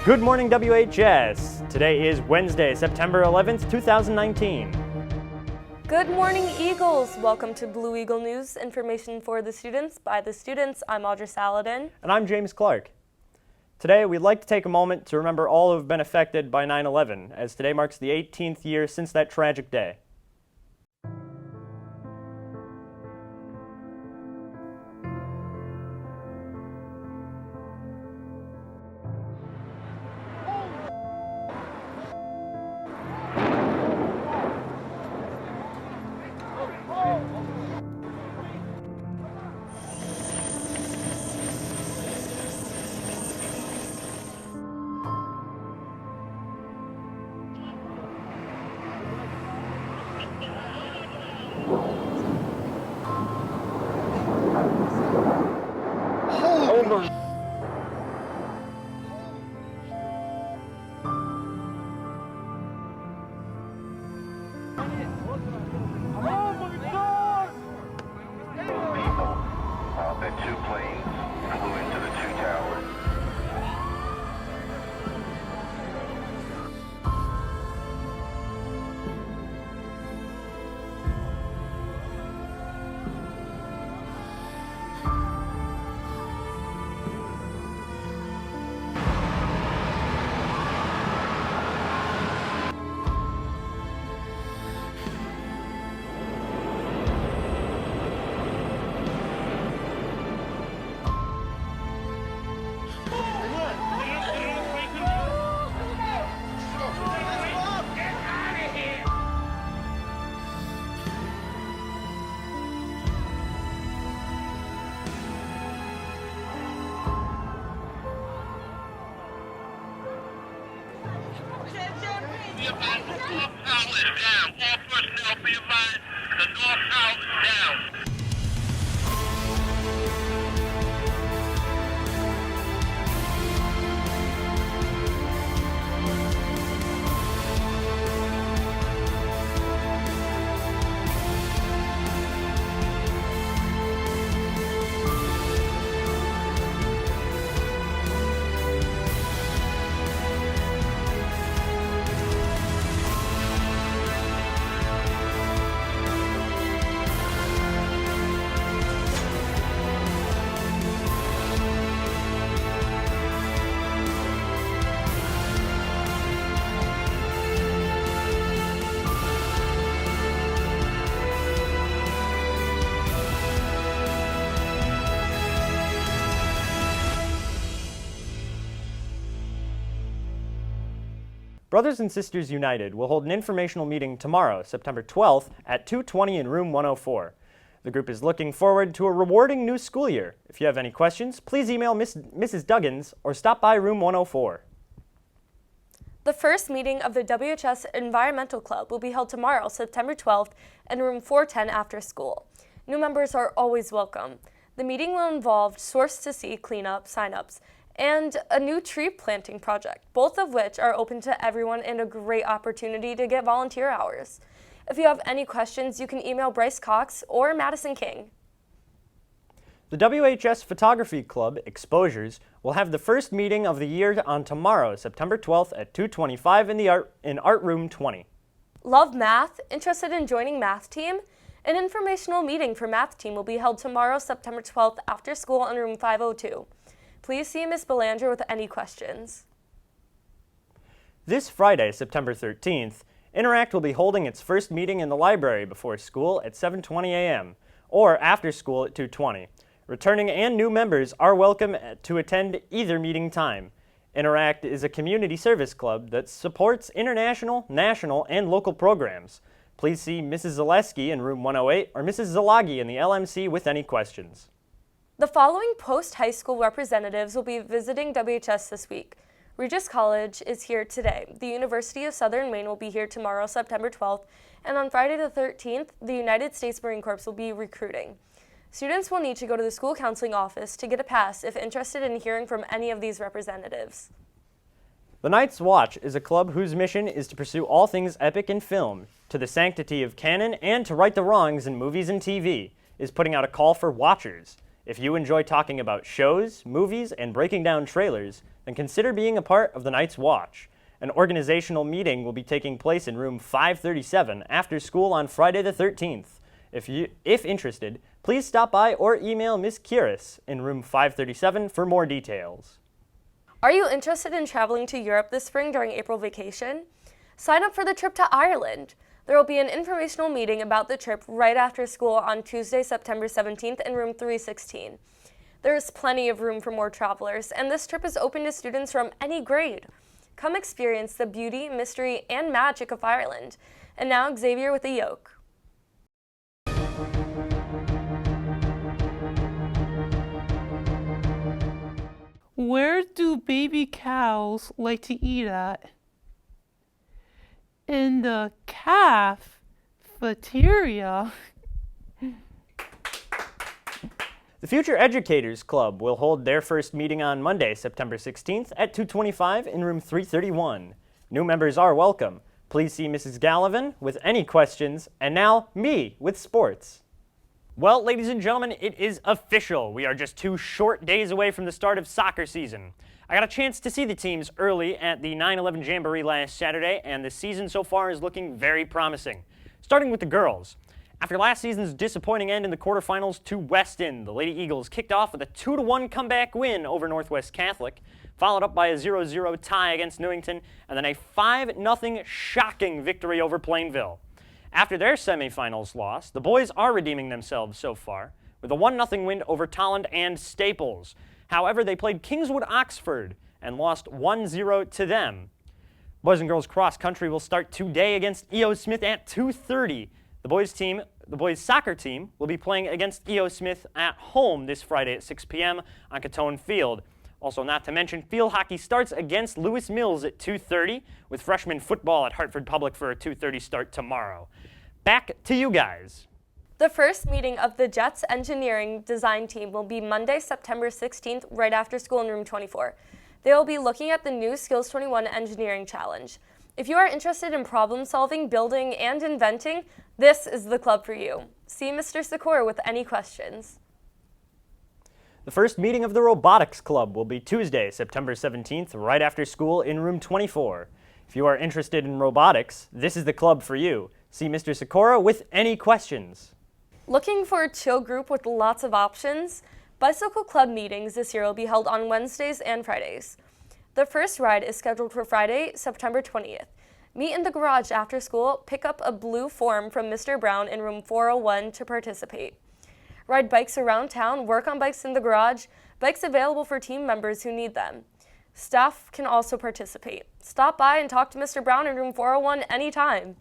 Good morning, WHS. Today is Wednesday, September 11th, 2019. Good morning, Eagles. Welcome to Blue Eagle News, information for the students, by the students. I'm Audra Saladin. And I'm James Clark. Today, we'd like to take a moment to remember all who have been affected by 9/11, as today marks the 18th year since that tragic day. The two planes flew into the two towers. Be advised, the North Tower is down. All personnel be advised, the North Tower is down. Brothers and Sisters United will hold an informational meeting tomorrow, September 12th at 2:20 in room 104. The group is looking forward to a rewarding new school year. If you have any questions, please email Mrs. Duggins or stop by room 104. The first meeting of the WHS Environmental Club will be held tomorrow, September 12th, in room 410 after school. New members are always welcome. The meeting will involve Source to Sea cleanup, sign-ups, and a new tree planting project, both of which are open to everyone and a great opportunity to get volunteer hours. If you have any questions, you can email Bryce Cox or Madison King. The WHS Photography Club, Exposures, will have the first meeting of the year on tomorrow, September 12th at 2:25 in Art Room 20. Love math? Interested in joining math team? An informational meeting for math team will be held tomorrow, September 12th after school in room 502. Please see Ms. Belanger with any questions. This Friday, September 13th, Interact will be holding its first meeting in the library before school at 7:20 a.m. or after school at 2:20. Returning and new members are welcome to attend either meeting time. Interact is a community service club that supports international, national, and local programs. Please see Mrs. Zaleski in room 108 or Mrs. Zalagi in the LMC with any questions. The following post-high school representatives will be visiting WHS this week. Regis College is here today. The University of Southern Maine will be here tomorrow, September 12th, and on Friday the 13th, the United States Marine Corps will be recruiting. Students will need to go to the school counseling office to get a pass if interested in hearing from any of these representatives. The Night's Watch is a club whose mission is to pursue all things epic in film, to the sanctity of canon, and to right the wrongs in movies and TV, is putting out a call for watchers. If you enjoy talking about shows, movies, and breaking down trailers, then consider being a part of the Night's Watch. An organizational meeting will be taking place in room 537 after school on Friday the 13th. If interested, please stop by or email Ms. Kiris in room 537 for more details. Are you interested in traveling to Europe this spring during April vacation? Sign up for the trip to Ireland. There will be an informational meeting about the trip right after school on Tuesday, September 17th in room 316. There is plenty of room for more travelers, and this trip is open to students from any grade. Come experience the beauty, mystery, and magic of Ireland. And now Xavier with the yoke. Where do baby cows like to eat at? In the cafeteria. The Future Educators Club will hold their first meeting on Monday, September 16th at 2:25 in room 331. New members are welcome. Please see Mrs. Gallivan with any questions, and now me with sports. Well, ladies and gentlemen, it is official. We are just 2 short days away from the start of soccer season. I got a chance to see the teams early at the 9/11 Jamboree last Saturday, and the season so far is looking very promising. Starting with the girls. After last season's disappointing end in the quarterfinals to Weston, the Lady Eagles kicked off with a 2-1 comeback win over Northwest Catholic, followed up by a 0-0 tie against Newington, and then a 5-0 shocking victory over Plainville. After their semifinals loss, the boys are redeeming themselves so far, with a 1-0 win over Tolland and Staples. However, they played Kingswood Oxford and lost 1-0 to them. Boys and girls cross country will start today against E.O. Smith at 2:30. The boys soccer team will be playing against E.O. Smith at home this Friday at 6 p.m. on Catone Field. Also, not to mention, field hockey starts against Lewis Mills at 2:30, with freshman football at Hartford Public for a 2:30 start tomorrow. Back to you guys. The first meeting of the Jets Engineering Design Team will be Monday, September 16th, right after school in room 24. They will be looking at the new Skills 21 Engineering Challenge. If you are interested in problem solving, building, and inventing, this is the club for you. See Mr. Sikora with any questions. The first meeting of the Robotics Club will be Tuesday, September 17th, right after school in room 24. If you are interested in robotics, this is the club for you. See Mr. Sikora with any questions. Looking for a chill group with lots of options? Bicycle Club meetings this year will be held on Wednesdays and Fridays. The first ride is scheduled for Friday, September 20th. Meet in the garage after school, pick up a blue form from Mr. Brown in room 401 to participate. Ride bikes around town, work on bikes in the garage, bikes available for team members who need them. Staff can also participate. Stop by and talk to Mr. Brown in room 401 anytime.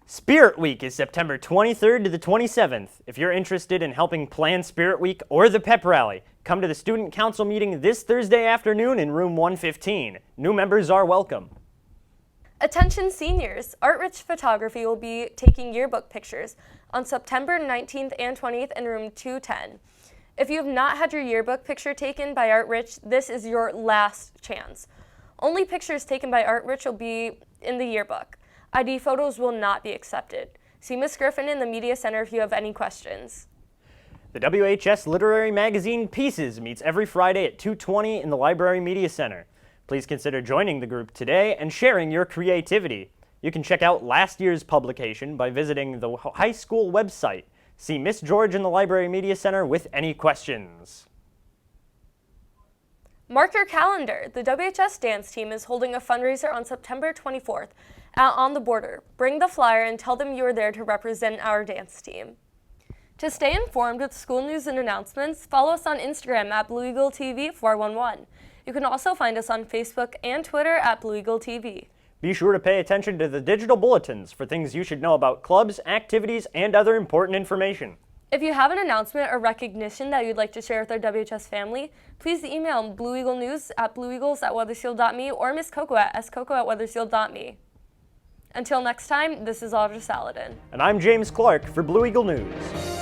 Spirit Week is September 23rd to the 27th. If you're interested in helping plan Spirit Week or the pep rally, come to the Student Council meeting this Thursday afternoon in room 115. New members are welcome. Attention seniors! Art Rich Photography will be taking yearbook pictures on September 19th and 20th in room 210. If you have not had your yearbook picture taken by Art Rich, this is your last chance. Only pictures taken by Art Rich will be in the yearbook. ID photos will not be accepted. See Ms. Griffin in the Media Center if you have any questions. The WHS literary magazine Pieces meets every Friday at 2:20 in the Library Media Center. Please consider joining the group today and sharing your creativity. You can check out last year's publication by visiting the high school website. See Miss George in the Library Media Center with any questions. Mark your calendar. The WHS dance team is holding a fundraiser on September 24th at On the Border. Bring the flyer and tell them you are there to represent our dance team. To stay informed with school news and announcements, follow us on Instagram at BlueEagleTV411. You can also find us on Facebook and Twitter at BlueEagleTV. Be sure to pay attention to the digital bulletins for things you should know about clubs, activities, and other important information. If you have an announcement or recognition that you'd like to share with our WHS family, please email BlueEagleNews at blueeagles@weathersfield.me or Miss Coco at scoco@weathersfield.me. Until next time, this is Audra Saladin. And I'm James Clark for Blue Eagle News.